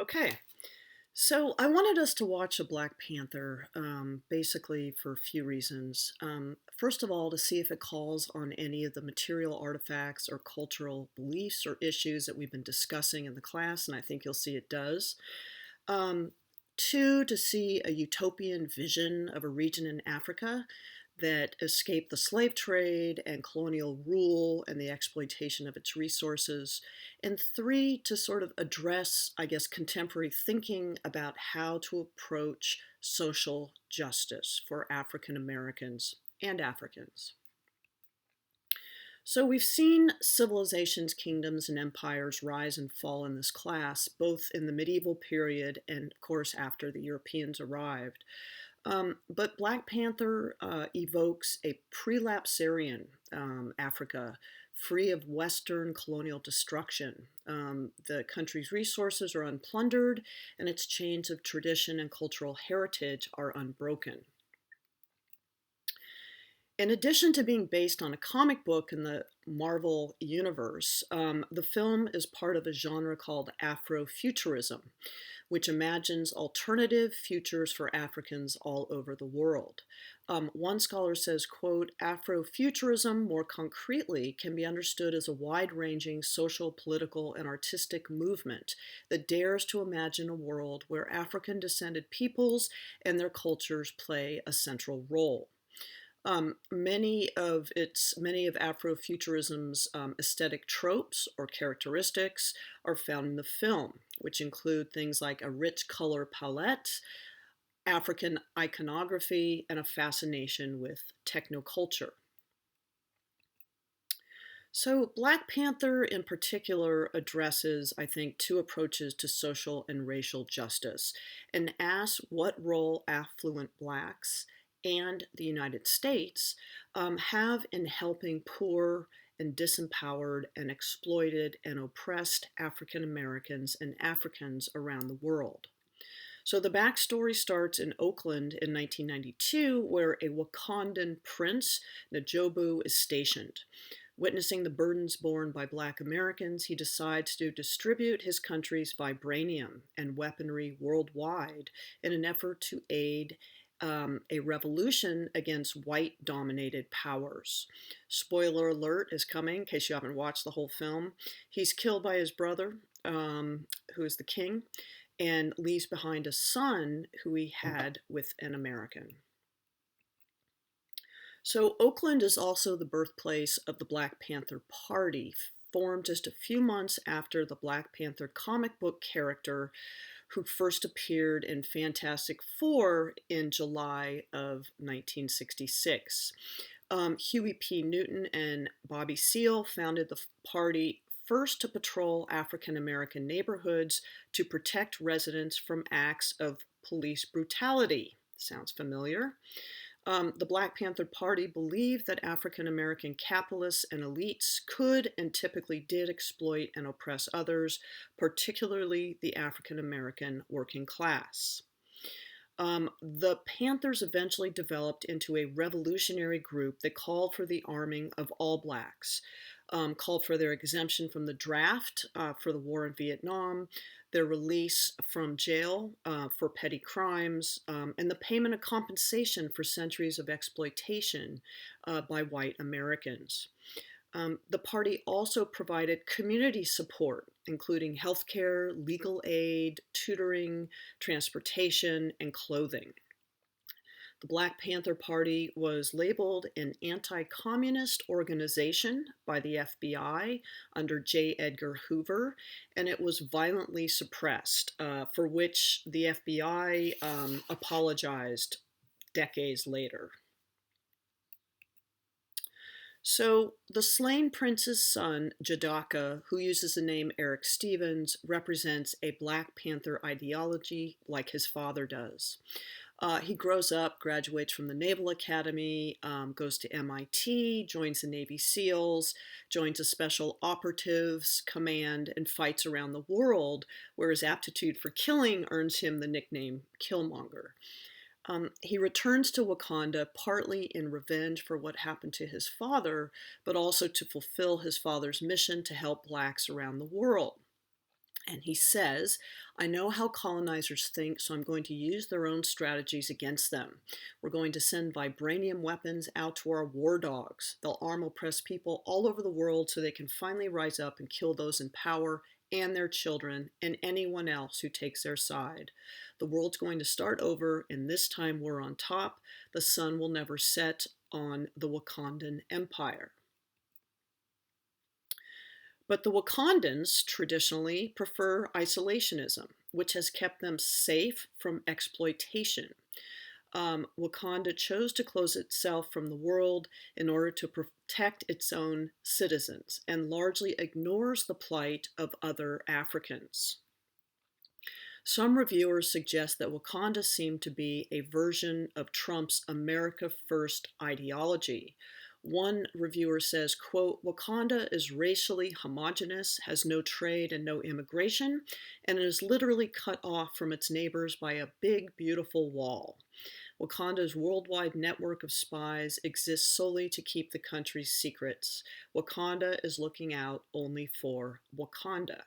Okay, so I wanted us to watch a Black Panther, basically for a few reasons. First of all, to see if it calls on any of the material artifacts or cultural beliefs or issues that we've been discussing in the class, and I think you'll see it does. Um, Two, to see a utopian vision of a region in Africa that escaped the slave trade and colonial rule and the exploitation of its resources. And three, to sort of address, I guess, contemporary thinking about how to approach social justice for African Americans and Africans. So we've seen civilizations, kingdoms, and empires rise and fall in this class, both in the medieval period and, of course, after the Europeans arrived. But Black Panther evokes a prelapsarian Africa, free of Western colonial destruction. The country's resources are unplundered, and its chains of tradition and cultural heritage are unbroken. In addition to being based on a comic book in the Marvel universe, the film is part of a genre called Afrofuturism, which imagines alternative futures for Africans all over the world. One scholar says, quote, Afrofuturism more concretely can be understood as a wide-ranging social, political, and artistic movement that dares to imagine a world where African-descended peoples and their cultures play a central role. Many of Afrofuturism's aesthetic tropes or characteristics are found in the film, which include things like a rich color palette, African iconography, and a fascination with technoculture. So, Black Panther in particular addresses, I think, two approaches to social and racial justice and asks what role affluent Blacks and the United States have in helping poor and disempowered and exploited and oppressed African Americans and Africans around the world. So the backstory starts in Oakland in 1992, where a Wakandan prince, Najobu, is stationed. Witnessing the burdens borne by Black Americans, he decides to distribute his country's vibranium and weaponry worldwide in an effort to aid a revolution against white dominated powers. Spoiler alert is coming in case you haven't watched the whole film. He's killed by his brother, who is the king, and leaves behind a son who he had with an American. So, Oakland is also the birthplace of the Black Panther Party, formed just a few months after the Black Panther comic book character who first appeared in Fantastic Four in July of 1966. Huey P. Newton and Bobby Seale founded the party first to patrol African American neighborhoods to protect residents from acts of police brutality. Sounds familiar? The Black Panther Party believed that African American capitalists and elites could and typically did exploit and oppress others, particularly the African American working class. The Panthers eventually developed into a revolutionary group that called for the arming of all Blacks, called for their exemption from the draft for the war in Vietnam, their release from jail for petty crimes, and the payment of compensation for centuries of exploitation by white Americans. The party also provided community support, including healthcare, legal aid, tutoring, transportation, and clothing. The Black Panther Party was labeled an anti-communist organization by the FBI under J. Edgar Hoover, and it was violently suppressed, for which the FBI apologized decades later. So, the slain prince's son, Jadaka, who uses the name Eric Stevens, represents a Black Panther ideology like his father does. He grows up, graduates from the Naval Academy, goes to MIT, joins the Navy SEALs, joins a Special Operatives Command, and fights around the world, where his aptitude for killing earns him the nickname Killmonger. He returns to Wakanda partly in revenge for what happened to his father, but also to fulfill his father's mission to help Blacks around the world. And he says, I know how colonizers think, so I'm going to use their own strategies against them. We're going to send vibranium weapons out to our war dogs. They'll arm oppressed people all over the world so they can finally rise up and kill those in power and their children and anyone else who takes their side. The world's going to start over, and this time we're on top. The sun will never set on the Wakandan Empire. But the Wakandans traditionally prefer isolationism, which has kept them safe from exploitation. Wakanda chose to close itself from the world in order to protect its own citizens and largely ignores the plight of other Africans. Some reviewers suggest that Wakanda seemed to be a version of Trump's America First ideology. One reviewer says, quote, Wakanda is racially homogenous, has no trade and no immigration, and is literally cut off from its neighbors by a big, beautiful wall. Wakanda's worldwide network of spies exists solely to keep the country's secrets. Wakanda is looking out only for Wakanda.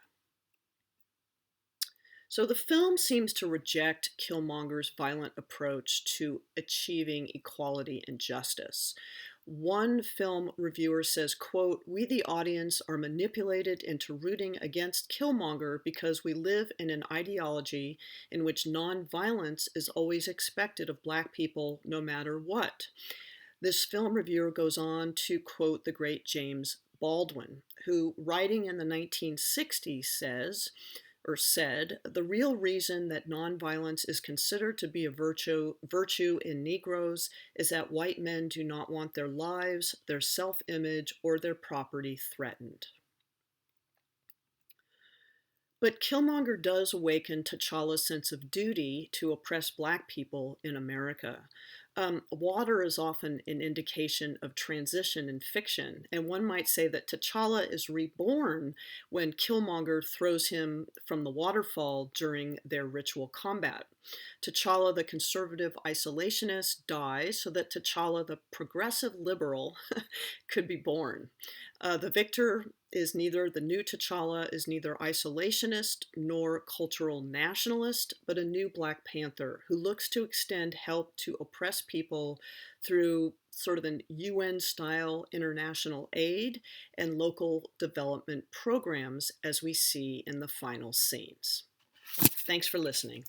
So the film seems to reject Killmonger's violent approach to achieving equality and justice. One film reviewer says, quote, we the audience are manipulated into rooting against Killmonger because we live in an ideology in which nonviolence is always expected of Black people no matter what. This film reviewer goes on to quote the great James Baldwin, who, writing in the 1960s, said, the real reason that nonviolence is considered to be a virtue in Negroes is that white men do not want their lives, their self-image, or their property threatened. But Killmonger does awaken T'Challa's sense of duty to oppress Black people in America. Water is often an indication of transition in fiction, and one might say that T'Challa is reborn when Killmonger throws him from the waterfall during their ritual combat. T'Challa, the conservative isolationist, dies so that T'Challa, the progressive liberal, could be born. The victor is neither, the new T'Challa is neither isolationist nor cultural nationalist, but a new Black Panther who looks to extend help to oppressed people through sort of an UN-style international aid and local development programs, as we see in the final scenes. Thanks for listening.